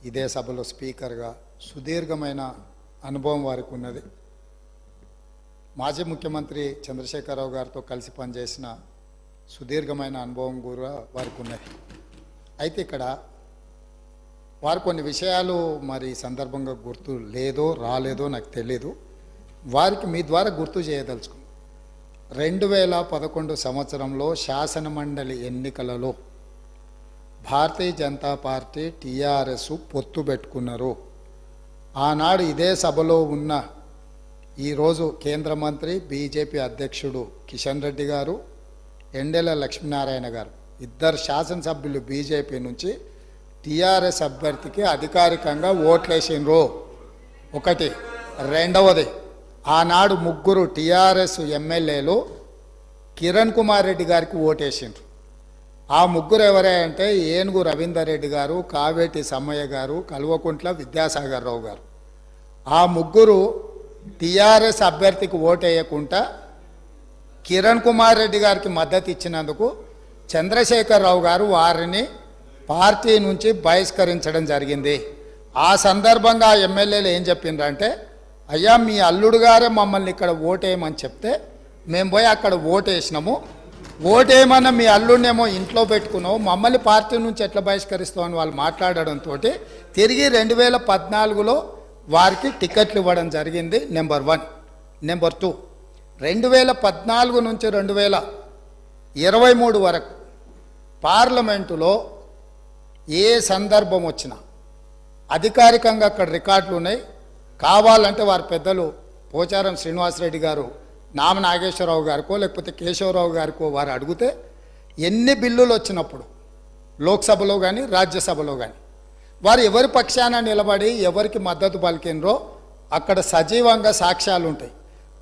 ఇదే సభలో స్పీకర్గా సుదీర్ఘమైన అనుభవం వారికి ఉన్నది. మాజీ ముఖ్యమంత్రి చంద్రశేఖరరావు గారితో కలిసి పనిచేసిన సుదీర్ఘమైన అనుభవం కూడా వారికి ఉన్నది. అయితే ఇక్కడ వారు కొన్ని విషయాలు మరి సందర్భంగా గుర్తు లేదో రాలేదో నాకు తెలీదు. వారికి మీ ద్వారా గుర్తు చేయదలుచుకున్నాను. 2011 సంవత్సరంలో శాసనమండలి ఎన్నికలలో భారతీయ జనతా పార్టీ టీఆర్ఎస్ పొత్తు పెట్టుకున్నారు. ఆనాడు ఇదే సభలో ఉన్న ఈరోజు కేంద్ర మంత్రి బీజేపీ అధ్యక్షుడు కిషన్ రెడ్డి గారు, ఎండెల లక్ష్మీనారాయణ గారు ఇద్దరు శాసనసభ్యులు బీజేపీ నుంచి టీఆర్ఎస్ అభ్యర్థికి అధికారికంగా ఓట్లేసిండ్రు. ఒకటి. రెండవది, ఆనాడు ముగ్గురు టీఆర్ఎస్ ఎమ్మెల్యేలు కిరణ్ కుమార్ రెడ్డి గారికి ఓటేసిండ్రు. ఆ ముగ్గురు ఎవరే అంటే ఏనుగు రవీందర్ రెడ్డి గారు, కావేటి సమ్మయ్య గారు, కల్వకుంట్ల విద్యాసాగర్ రావు గారు. ఆ ముగ్గురు టీఆర్ఎస్ అభ్యర్థికి ఓటేయకుండా కిరణ్ కుమార్ రెడ్డి గారికి మద్దతు ఇచ్చినందుకు చంద్రశేఖరరావు గారు వారిని పార్టీ నుంచి బహిష్కరించడం జరిగింది. ఆ సందర్భంగా ఎమ్మెల్యేలు ఏం చెప్పిండ్రంటే, అయ్యా మీ అల్లుడు గారే మమ్మల్ని ఇక్కడ ఓటేయమని చెప్తే మేము పోయి అక్కడ ఓటేసినాము, ఓటేయమన్న మీ అల్లుడినేమో ఇంట్లో పెట్టుకున్నావు, మమ్మల్ని పార్టీ నుంచి ఎట్లా బహిష్కరిస్తావు అని వాళ్ళు మాట్లాడడంతో తిరిగి 2014లో వారికి టికెట్లు ఇవ్వడం జరిగింది. నెంబర్ 1. నెంబర్ 2, 2014 నుంచి 2023 వరకు పార్లమెంటులో ఏ సందర్భం వచ్చినా అధికారికంగా అక్కడ రికార్డులు ఉన్నాయి. కావాలంటే వారి పెద్దలు పోచారం శ్రీనివాసరెడ్డి గారు, నామ నాగేశ్వరరావు గారికో లేకపోతే కేశవరావు గారికో వారు అడిగితే ఎన్ని బిల్లులు వచ్చినప్పుడు లోక్సభలో కానీ రాజ్యసభలో కానీ వారు ఎవరి పక్షాన నిలబడి ఎవరికి మద్దతు పలికినరో అక్కడ సజీవంగా సాక్ష్యాలు ఉంటాయి.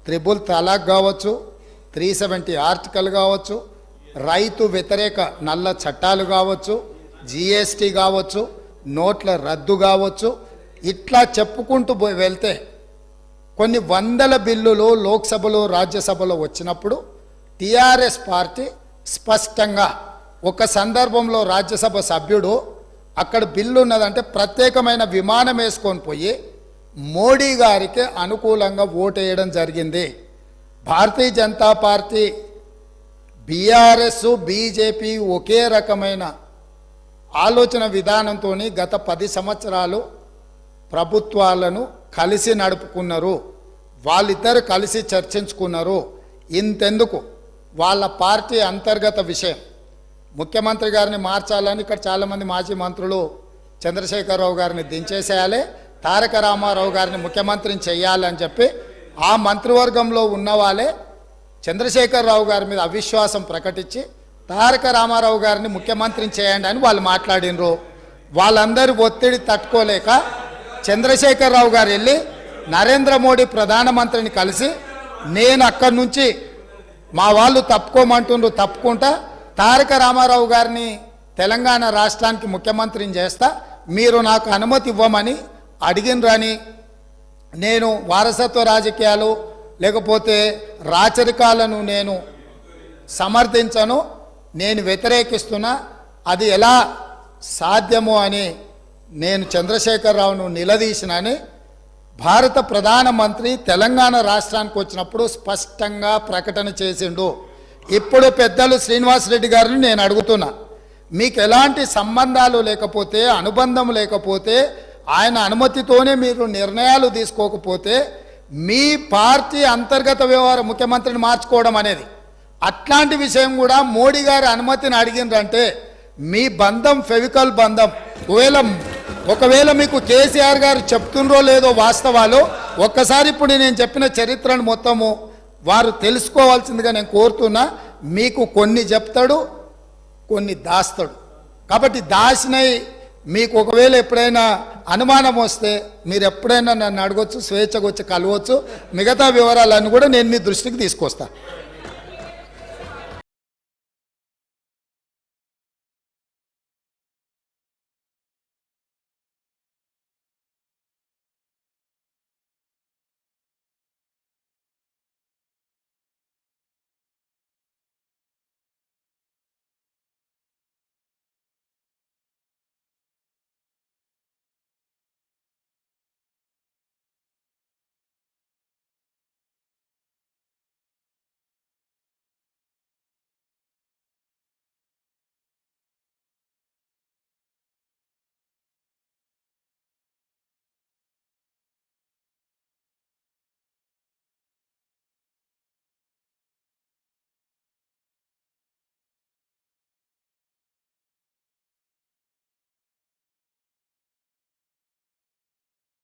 3 తలాక్ కావచ్చు, 370 ఆర్టికల్ కావచ్చు, రైతు వ్యతిరేక నల్ల చట్టాలు కావచ్చు, జిఎస్టీ కావచ్చు, నోట్ల రద్దు కావచ్చు, ఇట్లా చెప్పుకుంటూ వెళ్తే కొన్ని వందల బిల్లులు లోక్సభలో రాజ్యసభలో వచ్చినప్పుడు టీఆర్ఎస్ పార్టీ స్పష్టంగా ఒక సందర్భంలో రాజ్యసభ సభ్యుడు అక్కడ బిల్లు ఉన్నదంటే ప్రత్యేకమైన విమానం వేసుకొని పోయి మోడీ గారికి అనుకూలంగా ఓటేయడం జరిగింది. Bharatiya Janata party, BRS, BJP ఒకే రకమైన ఆలోచన విధానంతో గత 10 సంవత్సరాలు ప్రభుత్వాలను కలిసి నడుపుకున్నారు. వాళ్ళిద్దరు కలిసి చర్చించుకున్నారు. ఇంతెందుకు వాళ్ళ పార్టీ అంతర్గత విషయం ముఖ్యమంత్రి గారిని మార్చాలని ఇక్కడ చాలామంది మాజీ మంత్రులు చంద్రశేఖరరావు గారిని దించేసేయాలి, తారక రామారావు గారిని ముఖ్యమంత్రిని చేయాలని చెప్పి ఆ మంత్రివర్గంలో ఉన్న వాళ్ళే చంద్రశేఖరరావు గారి మీద అవిశ్వాసం ప్రకటించి తారక రామారావు గారిని ముఖ్యమంత్రిని చేయండి అని వాళ్ళు మాట్లాడినరు. వాళ్ళందరూ ఒత్తిడి తట్టుకోలేక చంద్రశేఖరరావు గారు వెళ్ళి నరేంద్ర మోడీ ప్రధానమంత్రిని కలిసి నేను అక్కడి నుంచి మా వాళ్ళు తప్పుకోమంటుండ్రు, తప్పుకుంటా తారక రామారావు గారిని తెలంగాణ రాష్ట్రానికి ముఖ్యమంత్రిని చేస్తా, మీరు నాకు అనుమతి ఇవ్వమని అడిగినరని, నేను వారసత్వ రాజకీయాలు లేకపోతే రాచరికాలను నేను సమర్థించను, నేను వ్యతిరేకిస్తున్నా, అది ఎలా సాధ్యమో అని నేను చంద్రశేఖరరావును నిలదీసినని భారత ప్రధానమంత్రి తెలంగాణ రాష్ట్రానికి వచ్చినప్పుడు స్పష్టంగా ప్రకటన చేసిండు. ఇప్పుడు పెద్దలు శ్రీనివాసరెడ్డి గారిని నేను అడుగుతున్నా, మీకు ఎలాంటి సంబంధాలు లేకపోతే, అనుబంధం లేకపోతే, ఆయన అనుమతితోనే మీరు నిర్ణయాలు తీసుకోకపోతే మీ పార్టీ అంతర్గత వ్యవహార ముఖ్యమంత్రిని మార్చుకోవడం అనేది, అట్లాంటి విషయం కూడా మోడీ గారి అనుమతిని అడిగిందంటే మీ బంధం ఫెవికల్ బంధం. ఒకవేళ మీకు కేసీఆర్ గారు చెప్తుండ్రో లేదో వాస్తవాలు ఒక్కసారి ఇప్పుడు నేను చెప్పిన చరిత్రను మొత్తము వారు తెలుసుకోవాల్సిందిగా నేను కోరుతున్నా. మీకు కొన్ని చెప్తాడు, కొన్ని దాస్తాడు. కాబట్టి దాచినై మీకు ఒకవేళ ఎప్పుడైనా అనుమానం వస్తే మీరు ఎప్పుడైనా నన్ను అడగొచ్చు, స్వేచ్ఛగా వచ్చి కలవచ్చు. మిగతా వివరాలన్నీ కూడా నేను మీ దృష్టికి తీసుకొస్తాను.